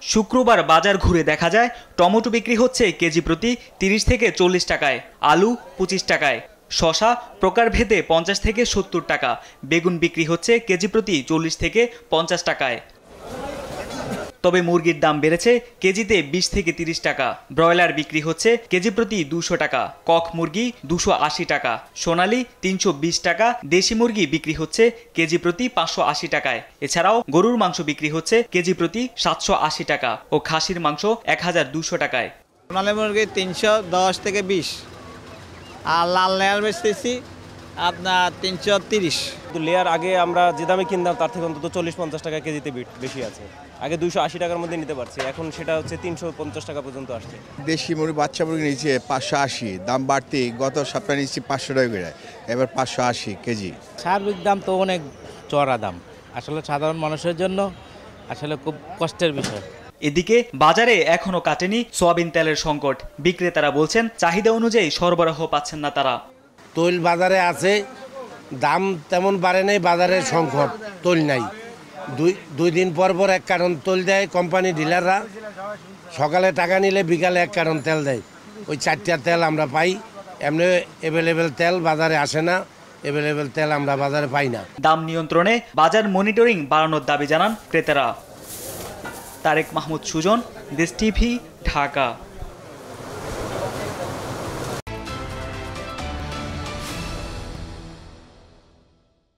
শুক্রবার বাজার ঘুরে দেখা যায় টমেটো বিক্রি হচ্ছে কেজি প্রতি ৩০ থেকে ৪০ টাকায়, আলু ২৫ টাকায়, শসা প্রকারভেদে ৫০ থেকে ৭০ টাকা, বেগুন বিক্রি হচ্ছে কেজি প্রতি ৪০ থেকে ৫০ টাকায়। তবে মুরগির দাম বেড়েছে কেজিতে ২০ থেকে ৩০ টাকা। ব্রয়লার বিক্রি হচ্ছে কেজি প্রতি ২০০ টাকা, কক মুরগি ২৮০ টাকা, সোনালী ৩২০ টাকা, দেশি মুরগি বিক্রি হচ্ছে কেজি প্রতি ৫৮০ টাকায়। এছাড়াও গরুর মাংস বিক্রি হচ্ছে কেজি প্রতি ৭৮০ টাকা ও খাসির মাংস ১২০০ টাকায়। সোনালী মুরগি ৩১০ থেকে ২০, আর লাল লেয়ার বেচতেছি আপনার ৩৩০। লেয়ার আগে আমরা যে দামে কিনতাম তার থেকে অন্তত ৪০-৫০ টাকা কেজিতে বেশি আছে। আগে ২৮০ টাকার মধ্যে নিতে পারছি, এখন সেটা হচ্ছে ৩৫০ টাকা পর্যন্ত আসছে। দেশি মুরগি বাচ্চা মুরগি নিচ্ছে ৫৮০, দাম বাড়তি। গত সপ্তাহে নিচ্ছি ৫০০ টাকা করে, এবার ৫৮০ কেজি। সার্বিক দাম তো অনেক চড়া দাম, আসলে সাধারণ মানুষের জন্য আসলে খুব কষ্টের বিষয়। এদিকে বাজারে এখনো কাটেনি সয়াবিন তেলের সংকট। বিক্রেতারা বলছেন চাহিদা অনুযায়ী সরবরাহ পাচ্ছেন না তারা। তৈল বাজারে আছে, দাম তেমন বাড়ে নাই, বাজারের সংকট, তৈল নাই। দুই দিন পর পর এক কার্টন তৈল দেয় কোম্পানি ডিলাররা, সকালে টাকা নিলে বিকালে এক কার্টন তেল দেয়। ওই ৪টা তেল আমরা পাই, এমনি অ্যাভেলেবেল তেল বাজারে আসে না, অ্যাভেলেবেল তেল আমরা বাজারে পাই না। দাম নিয়ন্ত্রণে বাজার মনিটরিং বাড়ানোর দাবি জানান ক্রেতারা। তারেক মাহমুদ সুজন, দেশ টিভি, ঢাকা।